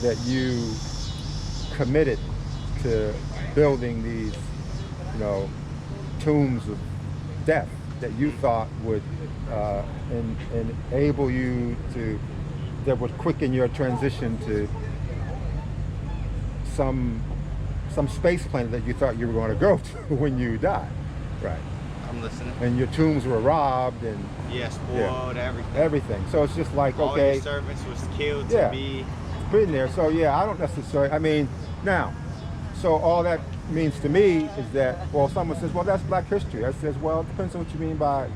that you committed to building these, tombs of death that you thought would enable you to, that would quicken your transition to some space planet that you thought you were going to go to when you died, right? I'm listening. And your tombs were robbed and spoiled, everything. Everything. So it's just like, all okay, your servants was killed to be put in there. So I don't necessarily. I mean, now, so all that means to me is that, well, someone says, well, that's Black history. I says, well, it depends on what you mean by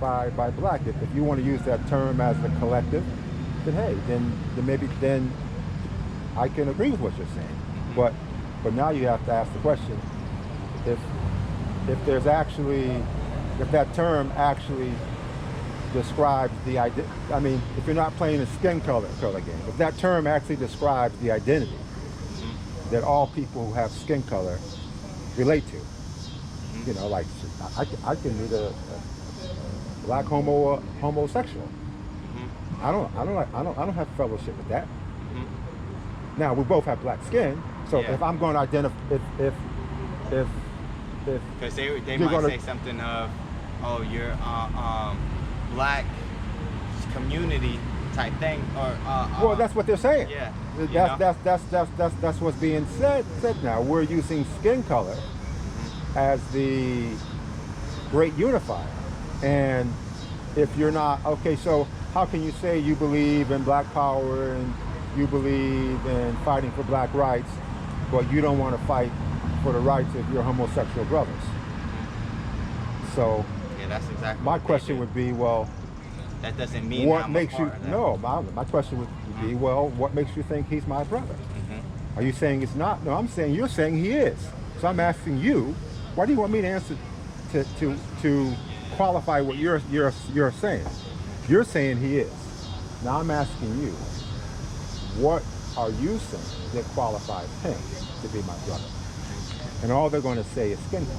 Black. If you want to use that term as a collective, then hey, then maybe I can agree with what you're saying. But now you have to ask the question, if there's actually, if that term actually describes the idea, I mean, if you're not playing a skin color game, if that term actually describes the identity that all people who have skin color relate to, like I can meet a Black homosexual. I don't have fellowship with that. Now we both have Black skin, so if I'm going to identify, if because they might say something of, oh, you're Black community type thing, or well, that's what they're saying. Yeah, that's what's being said now. We're using skin color as the great unifier, and if you're not, okay, so how can you say you believe in Black power and you believe in fighting for Black rights, but you don't want to fight for the rights of your homosexual brothers? So that's exactly my question would be, well, that doesn't mean what makes you, no, my question would be, well, what makes you think he's my brother? Are you saying it's not? No, I'm saying you're saying he is. So I'm asking you, why do you want me to answer to qualify what you're saying? You're saying he is. Now I'm asking you, what are you saying that qualifies him to be my brother? And all they're going to say is skin color.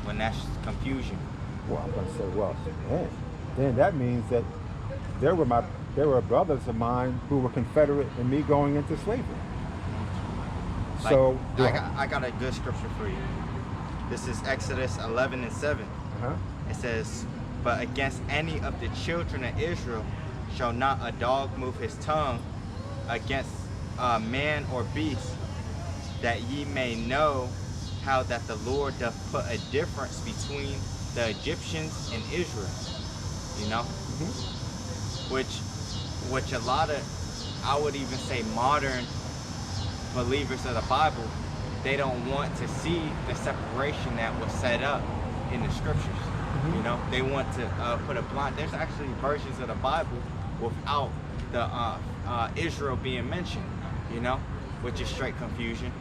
When that's confusion. Well, I'm going to say, well, then that means that there were brothers of mine who were Confederate in me going into slavery. Like, so I got a good scripture for you. This is Exodus 11:7. It says, but against any of the children of Israel shall not a dog move his tongue against man or beast, that ye may know how that the Lord doth put a difference between the Egyptians and Israel. Which a lot of, I would even say, modern believers of the Bible, they don't want to see the separation that was set up in the scriptures. They want to put a blind. There's actually versions of the Bible without the Israel being mentioned, which is straight confusion,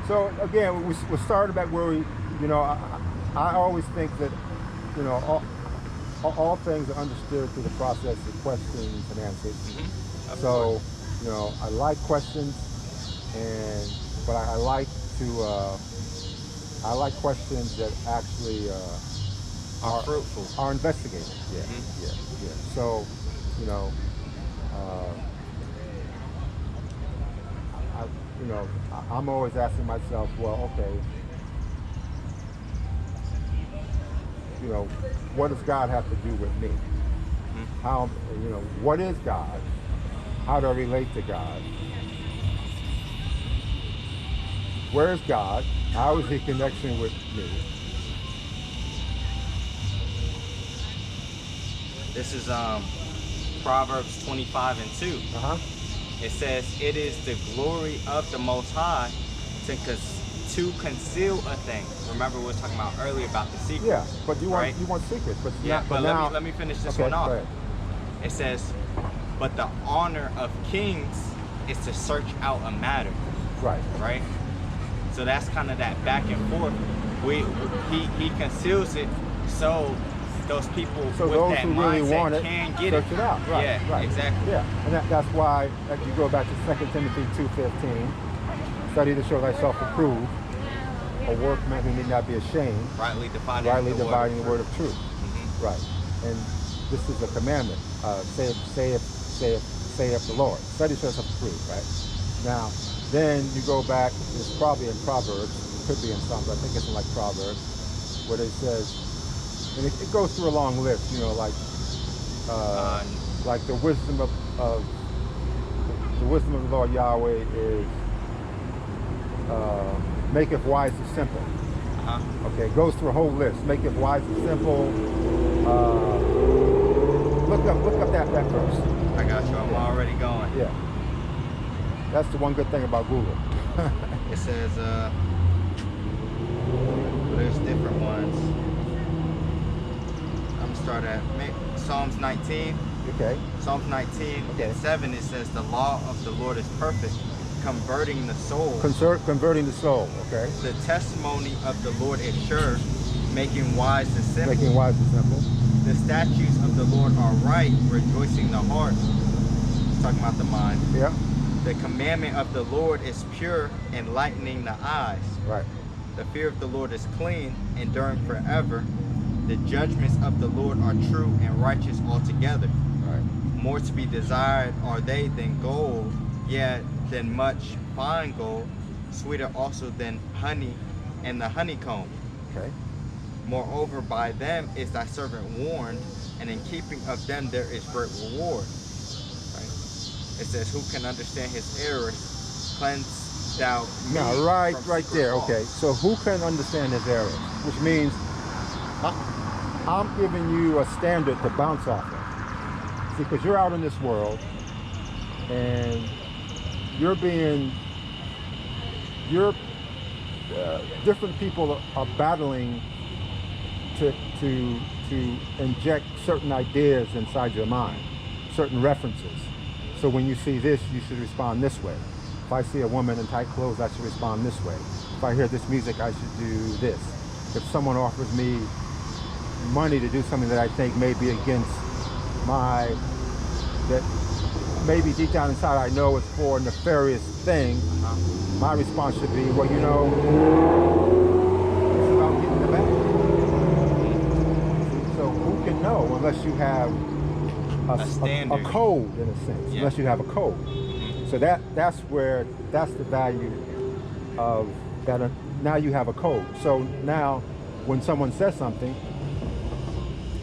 So again, we started back where we, I always think that, all things are understood through the process of questions and answers. So, I like questions, but I like questions that actually are fruitful, are investigated. So, I'm always asking myself, well, okay, what does God have to do with me? How, what is God? How do I relate to God? Where is God? How is he connection with me? This is Proverbs 25:2. It says, it is the glory of the Most High to conceal a thing. Remember we were talking about earlier about the secret. Yeah, but you want secrets. But let me finish this one off. It says, but the honor of kings is to search out a matter. Right? So that's kind of that back and forth. He conceals it so those people with those that who really mindset want it, can get search it out. Right. Exactly. Yeah, and that's why, if you go back to 2 Timothy 2:15, study to show thyself approved, a workman who need not be ashamed, rightly dividing the word of truth. Right. And this is a commandment. Saith the Lord. Study shows up approved, right? Now, then you go back, it's probably in Proverbs, it could be in Psalms, I think it's in like Proverbs, where it says, and it goes through a long list, you know, like the wisdom of the Lord Yahweh is maketh wise the simple. Okay, it goes through a whole list. Maketh wise the simple. Look up that verse. I got you. I'm already going. Yeah. That's the one good thing about Google. It says, there's different ones. I'm gonna start at Psalms 19. Okay. Psalms 19 and 7. It says, the law of the Lord is perfect, converting the soul. Converting the soul. Okay. The testimony of the Lord is sure, making wise the simple. Making wise the simple. The statutes of the Lord are right, rejoicing the heart. It's talking about the mind. Yeah. The commandment of the Lord is pure, enlightening the eyes. Right. The fear of the Lord is clean, enduring forever. The judgments of the Lord are true and righteous altogether. Right. More to be desired are they than gold, yea, than much fine gold, sweeter also than honey and the honeycomb. Okay. Moreover, by them is thy servant warned, and in keeping of them there is great reward. Right? It says, who can understand his errors? Cleanse thou me. Now, right there. Faults. Okay. So who can understand his errors? Which means I'm giving you a standard to bounce off of. See, because you're out in this world, and different people are battling to inject certain ideas inside your mind, certain references. So when you see this, you should respond this way. If I see a woman in tight clothes, I should respond this way. If I hear this music, I should do this. If someone offers me money to do something that I think may be against that maybe deep down inside I know it's for a nefarious thing, my response should be, well, you know, it's about getting the bag. So who can know unless you have a code, in a sense, unless you have a code. So that's the value of that. Now you have a code. So now when someone says something,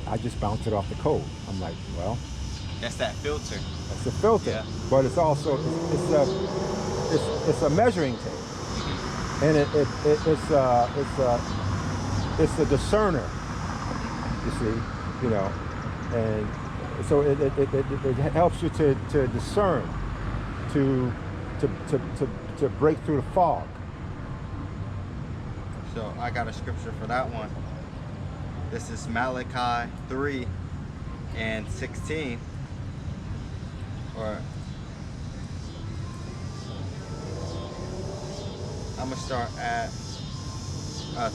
I just bounce it off the code. I'm like, well, that's that filter. That's the filter. Yeah. But it's also it's a measuring tape, and it's a discerner. You see, you know, and so it helps you to discern, to break through the fog. So I got a scripture for that one. This is Malachi 3 and 16. Or I'm gonna start at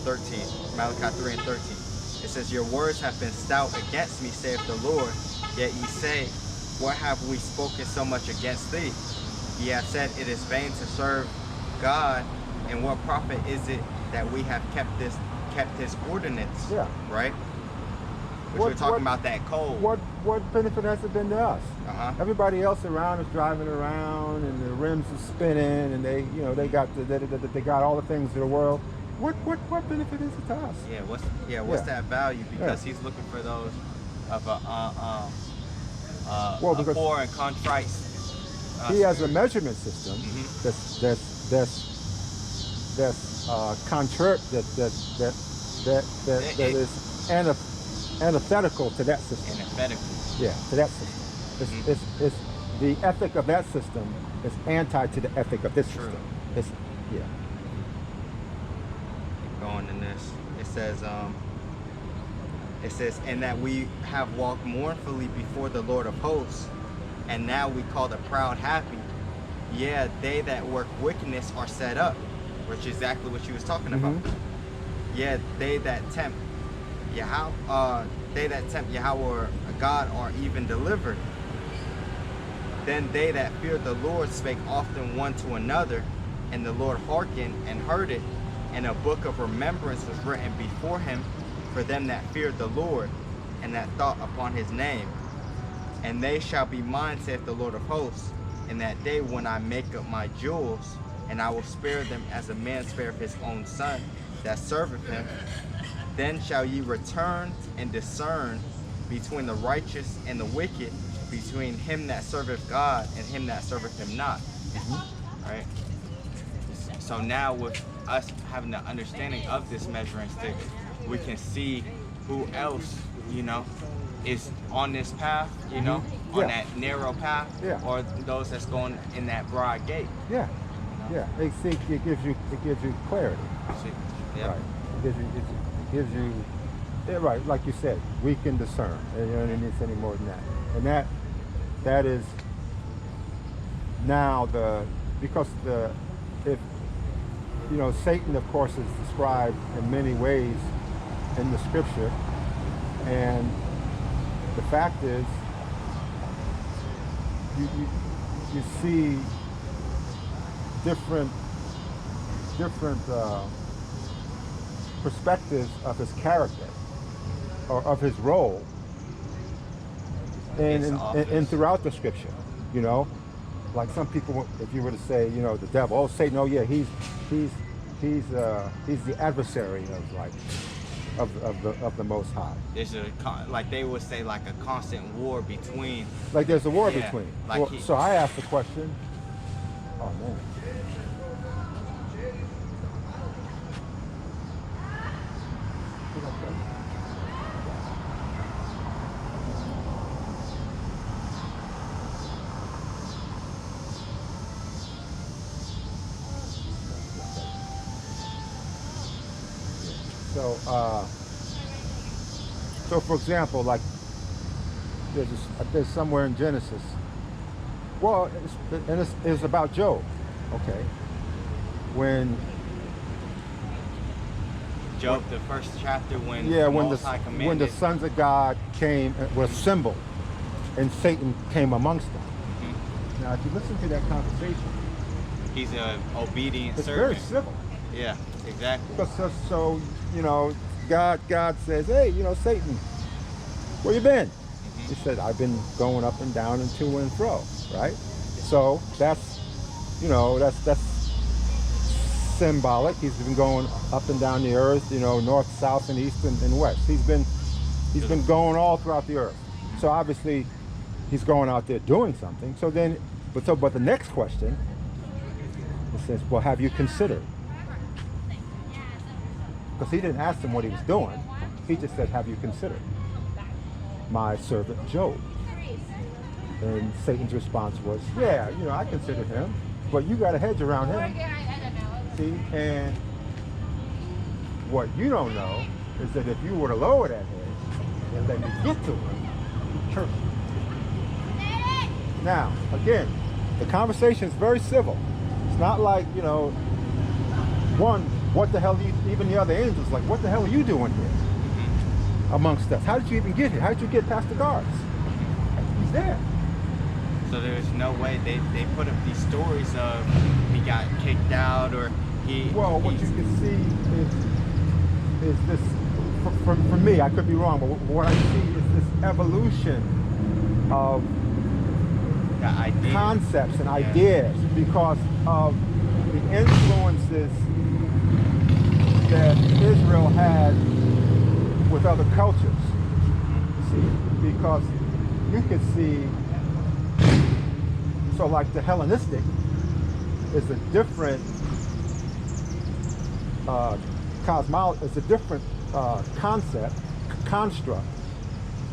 13. Malachi 3 and 13. It says, your words have been stout against me, saith the Lord. Yet ye say, what have we spoken so much against thee? Ye have said, it is vain to serve God, and what profit is it that we have kept his ordinance? Yeah. Right? Which we're talking about that code. What benefit has it been to us? Everybody else around is driving around, and the rims are spinning, and they got all the things of the world. What benefit is it to us? Yeah, what's that value? Because he's looking for those of a poor and contrite. He has a measurement system that's is antithetical to that system. Antithetical. Yeah, to that system. It's the ethic of that system is anti to the ethic of this system. Going in this, it says, and that we have walked mournfully before the Lord of hosts, and now we call the proud happy. Yeah, they that work wickedness are set up, which is exactly what you was talking about. Yeah, they that tempt Yahweh God are even delivered. Then they that feared the Lord spake often one to another, and the Lord hearkened and heard it, and a book of remembrance was written before him for them that feared the Lord. and that thought upon his name. And they shall be mine, saith the Lord of hosts, in that day when I make up my jewels, and I will spare them as a man spareth his own son that serveth him. Then shall ye return and discern between the righteous and the wicked, between him that serveth God and him that serveth him not. Right? So now with us having the understanding of this measuring stick, we can see who else, you know, is on this path, you know, on that narrow path, or those that's going in that broad gate. Yeah. You know? Yeah. It gives you clarity. Yeah. Right. It gives you yeah, right, like you said, we can discern. You know, it needs any more than that. And that is now because if you know, Satan of course is described in many ways in the scripture, and the fact is you see different perspectives of his character or of his role and throughout the scripture, you know, like some people, if you were to say, you know, the devil, oh Satan, oh yeah, he's the adversary of like of the Most High. There's like they would say, like a constant war between. Like there's a war between. Like well, so I asked the question. Oh man. So for example, like there's somewhere in Genesis. Well, it's about Job. Okay. When Job, the first chapter, when the sons of God came were assembled, and Satan came amongst them. Now, if you listen to that conversation, he's an obedient it's servant. It's very civil. Yeah, exactly. So you know, God says, hey, you know, Satan, where you been? He said, I've been going up and down and to and fro, right? So that's, you know, that's symbolic. He's been going up and down the earth, you know, north, south, and east and west. He's been going all throughout the earth. So obviously, he's going out there doing something. So then, but the next question, it says, well, have you considered? Because he didn't ask him what he was doing. He just said, have you considered my servant Job? And Satan's response was, yeah, you know, I considered him, but you got a hedge around him. See, and what you don't know is that if you were to lower that hedge and let me get to him, he'd curse you. Now, again, the conversation is very civil. It's not like, you know, what the hell are you, even the other angels, like, what the hell are you doing here amongst us? How did you even get here? How did you get past the guards? He's there. So there's no way they put up these stories of he got kicked out or he. Well, what you can see is this. For me, I could be wrong, but what I see is this evolution of concepts and ideas because of the influences that Israel had with other cultures. See, because you could see, so like the Hellenistic is a different cosmology, is a different construct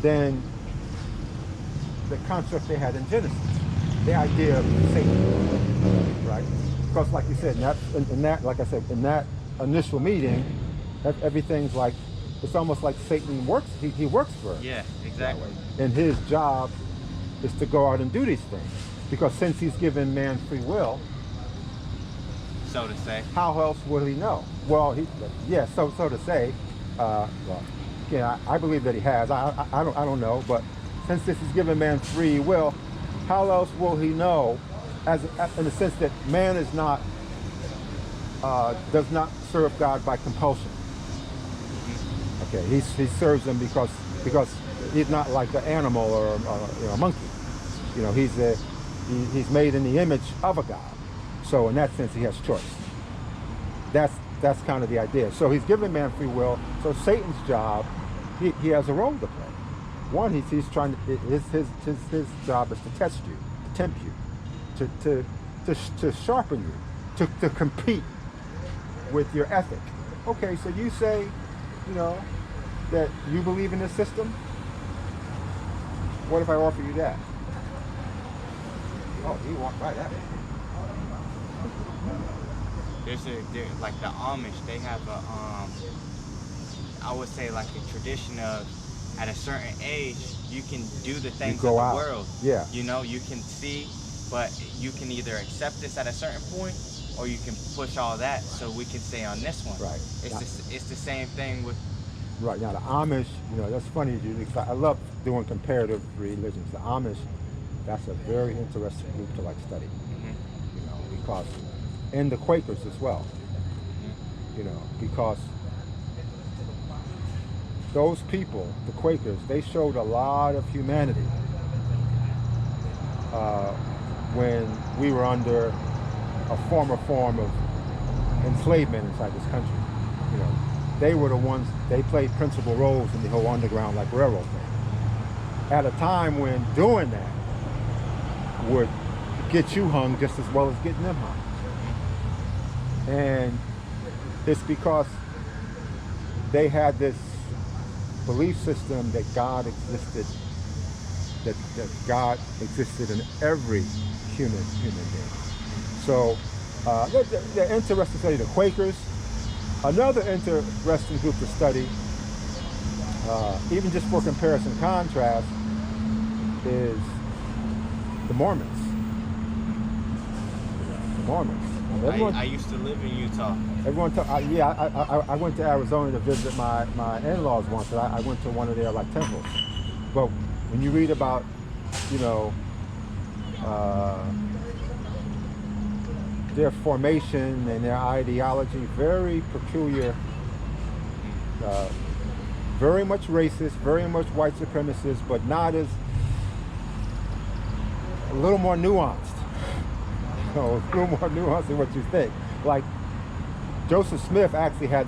than the construct they had in Genesis. The idea of Satan, right? Because like you said, in that, like I said, in that initial meeting, everything's like, it's almost like Satan works, he works for us. Yeah, exactly. And his job is to go out and do these things. Because since he's given man free will, so to say, how else will he know? Well, so to say, well, yeah, I believe that he has. I don't know, but since this is given man free will, how else will he know? In the sense that man is not, does not serve God by compulsion. Okay, he serves him because He's not like an animal or a monkey. You know, he's made in the image of a God. So in that sense, he has choice. That's kind of the idea. So he's giving man free will. So Satan's job, he has a role to play. One, he's trying to, his job is to test you, to tempt you, to sharpen you, to compete with your ethic. Okay, so you say, you know, that you believe in this system. What if I offer you that? Oh, he walked right at me. Like the Amish, they have a I would say like a tradition of at a certain age you can do the things of the world. Yeah. You know, you can see, but you can either accept this at a certain point or you can push all that so we can stay on this one. Right. It's the same thing with. Right, now the Amish, you know, that's funny, I love doing comparative religions. The Amish, that's a very interesting group to like study. You know, because, and the Quakers as well. You know, because those people, the Quakers, they showed a lot of humanity when we were under a former form of enslavement inside this country. You know, they were the ones, they played principal roles in the whole underground like railroad thing. At a time when doing that would get you hung just as well as getting them hung. And it's because they had this belief system that God existed, that God existed in every human being. So they're interested to study the Quakers. Another interesting group to study, even just for comparison and contrast, is the Mormons. The Mormons. I used to live in Utah. Everyone, I went to Arizona to visit my in-laws once, and I went to one of their like temples. But when you read about, you know, their formation and their ideology, very peculiar, very much racist, very much white supremacist, but not as, a little more nuanced. You know, a little more nuanced than what you think. Like Joseph Smith actually had